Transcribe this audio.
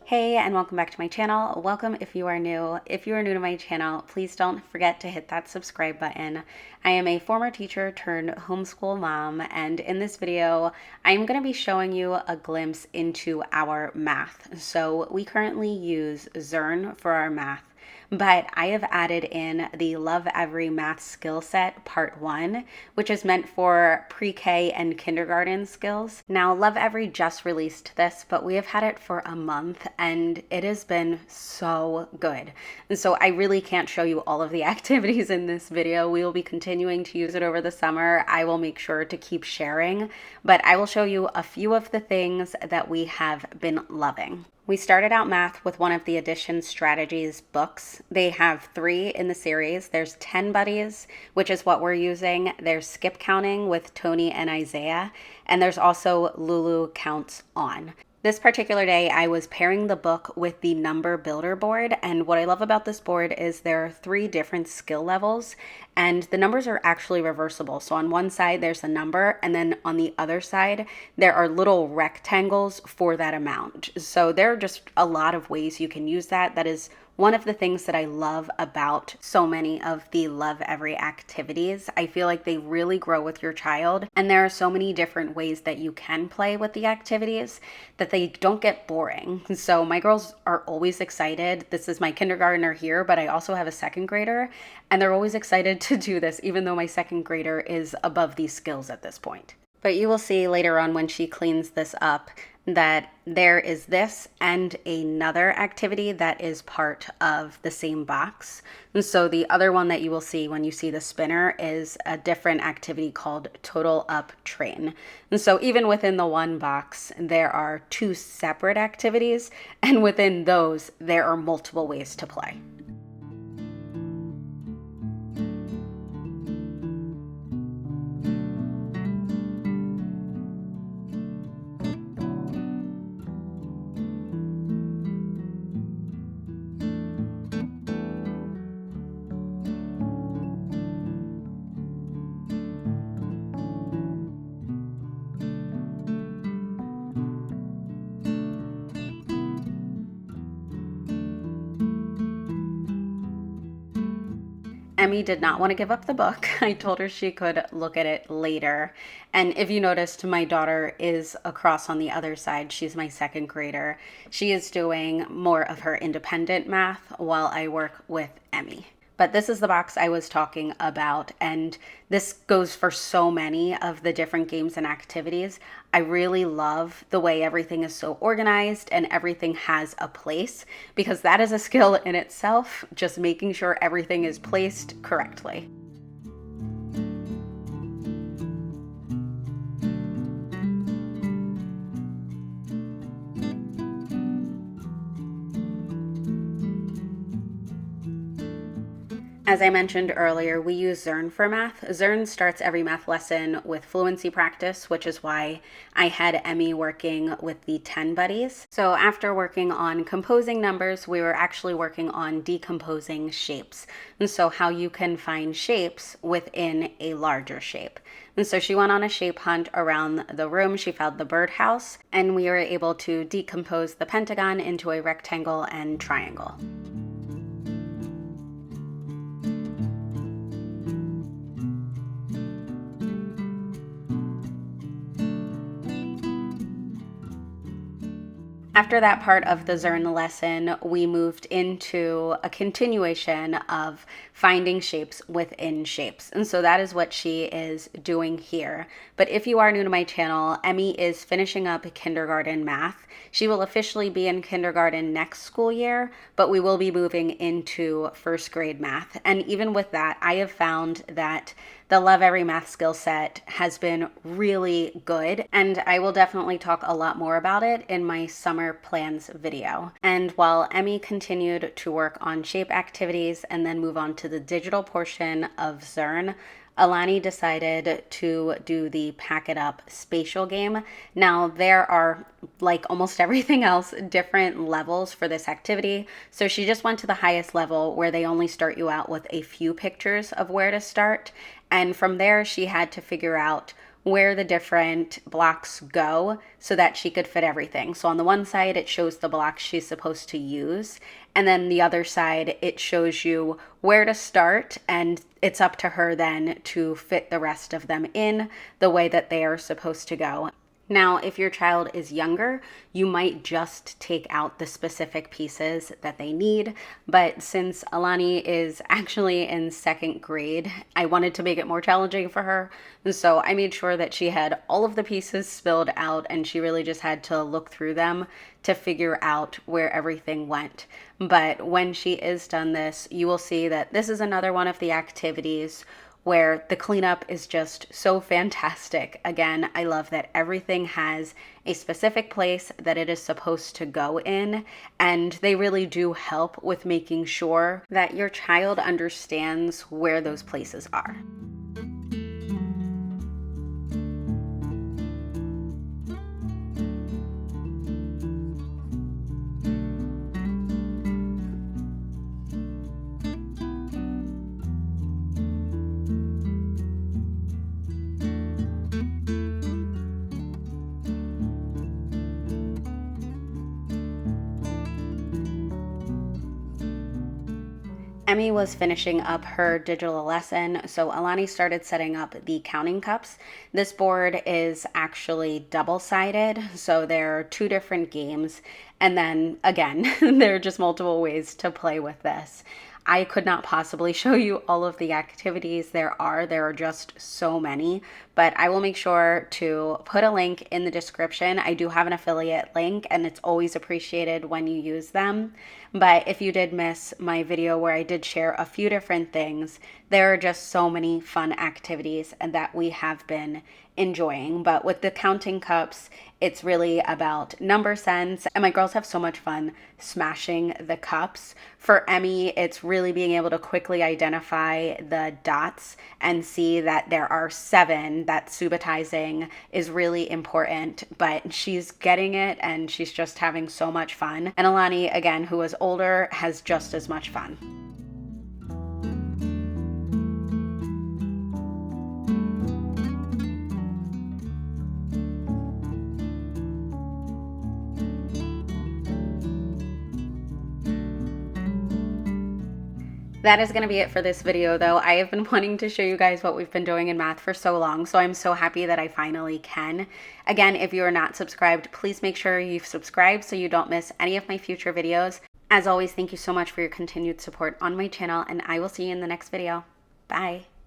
Hey, and welcome back to my channel. Welcome if you are new. If you are new to my channel, please don't forget to hit that subscribe button. I am a former teacher turned homeschool mom, and in this video, I'm going to be showing you a glimpse into our math. So we currently use Zern for our math, but I have added in the Lovevery Math Skill Set Part 1, which is meant for pre-K and kindergarten skills. Now, Lovevery just released this, but we have had it for a month and it has been so good. And so I really can't show you all of the activities in this video. We will be continuing to use it over the summer. I will make sure to keep sharing, but I will show you a few of the things that we have been loving. We started out math with one of the Addition Strategies books. They have 3 in the series. There's 10 Buddies, which is what we're using. There's Skip Counting with Tony and Isaiah. And there's also Lulu Counts On. This particular day, I was pairing the book with the number builder board, and what I love about this board is there are 3 different skill levels, and the numbers are actually reversible. So on one side, there's a number, and then on the other side, there are little rectangles for that amount. So there are just a lot of ways you can use that. That is one of the things that I love about so many of the Lovevery activities. I feel like they really grow with your child, and there are so many different ways that you can play with the activities that they don't get boring. So my girls are always excited. This is my kindergartner here, but I also have a 2nd grader, and they're always excited to do this, even though my 2nd grader is above these skills at this point. But you will see later on when she cleans this up that there is this and another activity that is part of the same box. And so the other one that you will see when you see the spinner is a different activity called Total Up Train. And so even within the one box, there are 2 separate activities, and within those, there are multiple ways to play. Emmy did not want to give up the book. I told her she could look at it later. And if you noticed, my daughter is across on the other side. She's my 2nd grader. She is doing more of her independent math while I work with Emmy. But this is the box I was talking about, and this goes for so many of the different games and activities. I really love the way everything is so organized and everything has a place, because that is a skill in itself, just making sure everything is placed correctly. As I mentioned earlier, we use Zern for math. Zern starts every math lesson with fluency practice, which is why I had Emmy working with the 10 Buddies. So after working on composing numbers, we were actually working on decomposing shapes. And so how you can find shapes within a larger shape. And so she went on a shape hunt around the room. She found the birdhouse, and we were able to decompose the pentagon into a rectangle and triangle. After that part of the Zern lesson, we moved into a continuation of finding shapes within shapes. And so that is what she is doing here. But if you are new to my channel, Emmy is finishing up kindergarten math. She will officially be in kindergarten next school year, but we will be moving into 1st grade math. And even with that, I have found that the Lovevery Math Skill Set has been really good, and I will definitely talk a lot more about it in my summer plans video. And while Emmy continued to work on shape activities and then move on to the digital portion of Zern, Alani decided to do the Pack It Up spatial game. Now, there are, like almost everything else, different levels for this activity. So she just went to the highest level where they only start you out with a few pictures of where to start. And from there, she had to figure out where the different blocks go so that she could fit everything. So on the one side, it shows the blocks she's supposed to use. And then the other side, it shows you where to start, and it's up to her then to fit the rest of them in the way that they are supposed to go. Now, if your child is younger, you might just take out the specific pieces that they need. But since Alani is actually in 2nd grade, I wanted to make it more challenging for her. And so I made sure that she had all of the pieces spilled out, and she really just had to look through them to figure out where everything went. But when she is done this, you will see that this is another one of the activities where the cleanup is just so fantastic. Again, I love that everything has a specific place that it is supposed to go in, and they really do help with making sure that your child understands where those places are. Emmy was finishing up her digital lesson, so Alani started setting up the counting cups. This board is actually double-sided, so there are 2 different games, and then again, there are just multiple ways to play with this. I could not possibly show you all of the activities there are just so many, but I will make sure to put a link in the description. I do have an affiliate link, and it's always appreciated when you use them. But if you did miss my video where I did share a few different things, there are just so many fun activities and that we have been enjoying. But with the counting cups, it's really about number sense, and my girls have so much fun smashing the cups. For Emmy, it's really being able to quickly identify the dots and see that there are 7, that subitizing is really important, but she's getting it and she's just having so much fun. And Alani, again, who is older, has just as much fun. That is going to be it for this video, though. I have been wanting to show you guys what we've been doing in math for so long, so I'm so happy that I finally can. Again, if you are not subscribed, please make sure you've subscribed so you don't miss any of my future videos. As always, thank you so much for your continued support on my channel, and I will see you in the next video. Bye.